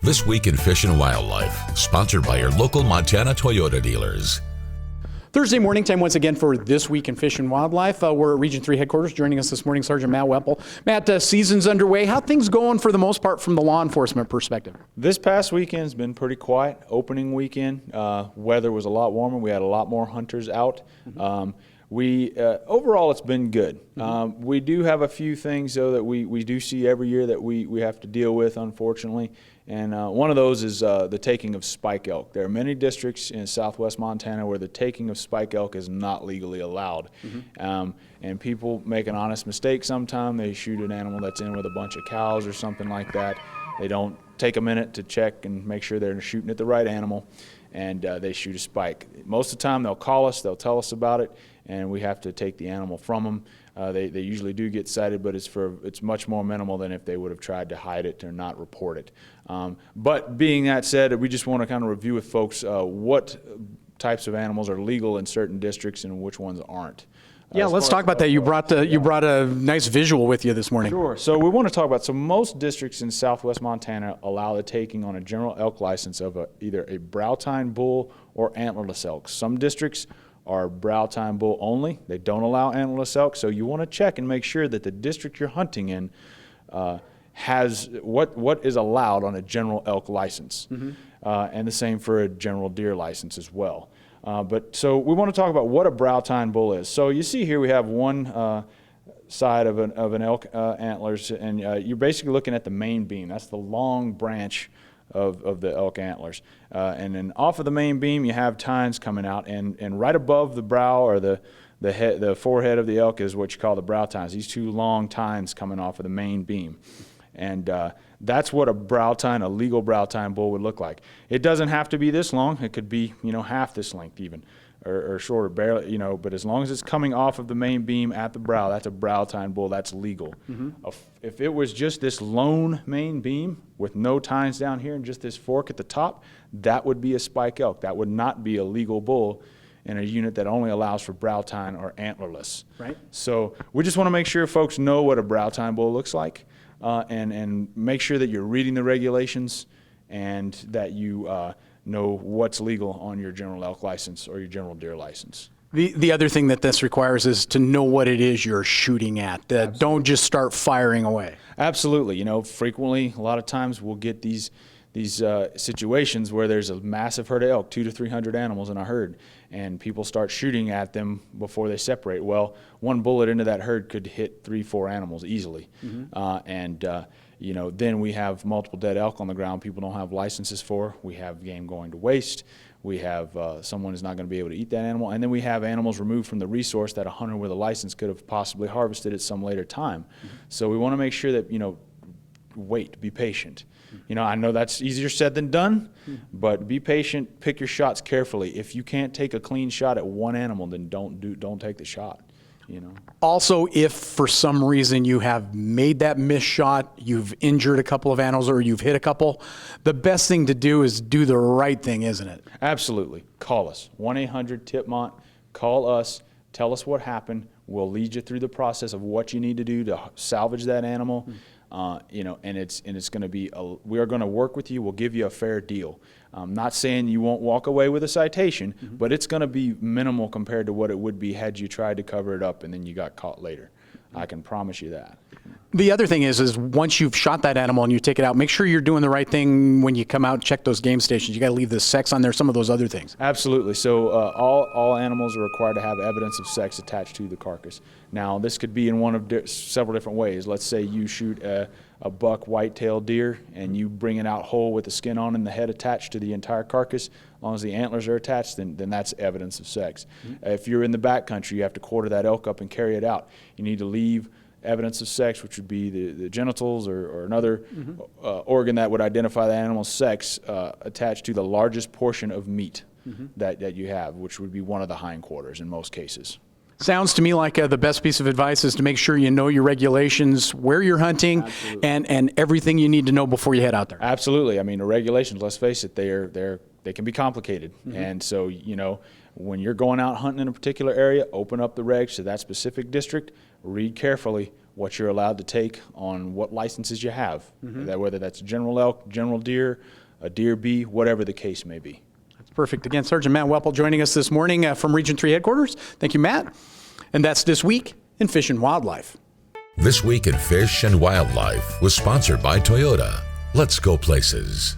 This Week in Fish and Wildlife, sponsored by your local Montana Toyota dealers. Thursday morning time once again for This Week in Fish and Wildlife. We're at Region 3 headquarters. Joining us this morning, Sergeant Matt Wemple. Matt, season's underway. How things going for the most part from the law enforcement perspective? This past weekend's been pretty quiet. Opening weekend, weather was a lot warmer. We had a lot more hunters out. Overall, it's been good. We do have a few things, though, that we do see every year that we have to deal with, unfortunately. And one of those is the taking of spike elk. There are many districts in southwest Montana where the taking of spike elk is not legally allowed. And people make an honest mistake sometimes. They shoot an animal that's in with a bunch of cows or something like that. They don't take a minute to check and make sure they're shooting at the right animal, and they shoot a spike. Most of the time they'll call us, they'll tell us about it, and we have to take the animal from them. They usually do get cited, but it's much more minimal than if they would have tried to hide it or not report it. But being that said, we just want to kind of review with folks what types of animals are legal in certain districts and which ones aren't. Yeah, let's talk about that. You brought a nice visual with you this morning. Sure. So we want to talk about, most districts in southwest Montana allow the taking on a general elk license of either a brow tine bull or antlerless elk. Some districts are brow tine bull only. They don't allow antlerless elk, so you want to check and make sure that the district you're hunting in has what is allowed on a general elk license, and the same for a general deer license as well. So we want to talk about what a brow tine bull is. So you see here we have one side of an elk antlers, and you're basically looking at the main beam. That's the long branch of the elk antlers, and then off of the main beam you have tines coming out, and right above the brow or the forehead of the elk is what you call the brow tines. These two long tines coming off of the main beam, and that's what a legal brow tine bull would look like. It doesn't have to be this long. It could be half this length even, or shorter, barely, but as long as it's coming off of the main beam at the brow, that's a brow tine bull. That's legal. If it was just this lone main beam with no tines down here and just this fork at the top, that would be a spike elk. That would not be a legal bull in a unit that only allows for brow tine or antlerless. Right. So we just want to make sure folks know what a brow tine bull looks like, and make sure that you're reading the regulations and that you know what's legal on your general elk license or your general deer license. The other thing that this requires is to know what it is you're shooting at. Don't just start firing away. Absolutely. Frequently, a lot of times we'll get these situations where there's a massive herd of elk, 200 to 300 animals in a herd, and people start shooting at them before they separate. Well, one bullet into that herd could hit 3-4 animals easily. Then we have multiple dead elk on the ground people don't have licenses for. We have game going to waste. We have someone is not going to be able to eat that animal. And then we have animals removed from the resource that a hunter with a license could have possibly harvested at some later time. So we want to make sure that, wait, be patient. I know that's easier said than done, but be patient, pick your shots carefully. If you can't take a clean shot at one animal, then don't take the shot. Also, if for some reason you have made that missed shot, you've injured a couple of animals or you've hit a couple, the best thing to do is do the right thing, isn't it? Absolutely. Call us. 1-800-TIP-MONT. Call us. Tell us what happened. We'll lead you through the process of what you need to do to salvage that animal. And it's going to be we are going to work with you. We'll give you a fair deal. I'm not saying you won't walk away with a citation, but it's going to be minimal compared to what it would be had you tried to cover it up and then you got caught later. I can promise you that. The other thing is once you've shot that animal and you take it out, make sure you're doing the right thing when you come out and check those game stations. You got to leave the sex on there, some of those other things. Absolutely. So all animals are required to have evidence of sex attached to the carcass. Now, this could be in one of several different ways. Let's say you shoot a buck white-tailed deer and you bring it out whole with the skin on and the head attached to the entire carcass. As long as the antlers are attached, then that's evidence of sex. If you're in the backcountry, you have to quarter that elk up and carry it out. You need to leave evidence of sex, which would be the genitals or another organ that would identify the animal's sex, attached to the largest portion of meat that you have, which would be one of the hindquarters in most cases. Sounds to me like the best piece of advice is to make sure you know your regulations, where you're hunting, and everything you need to know before you head out there. Absolutely. I mean, the regulations, let's face it, they can be complicated. And so, when you're going out hunting in a particular area, open up the regs to that specific district, read carefully what you're allowed to take on what licenses you have, that whether that's general elk, general deer, a deer bee, whatever the case may be. That's perfect. Again, Sergeant Matt Wemple joining us this morning from Region 3 headquarters. Thank you, Matt. And that's This Week in Fish and Wildlife. This Week in Fish and Wildlife was sponsored by Toyota. Let's go places.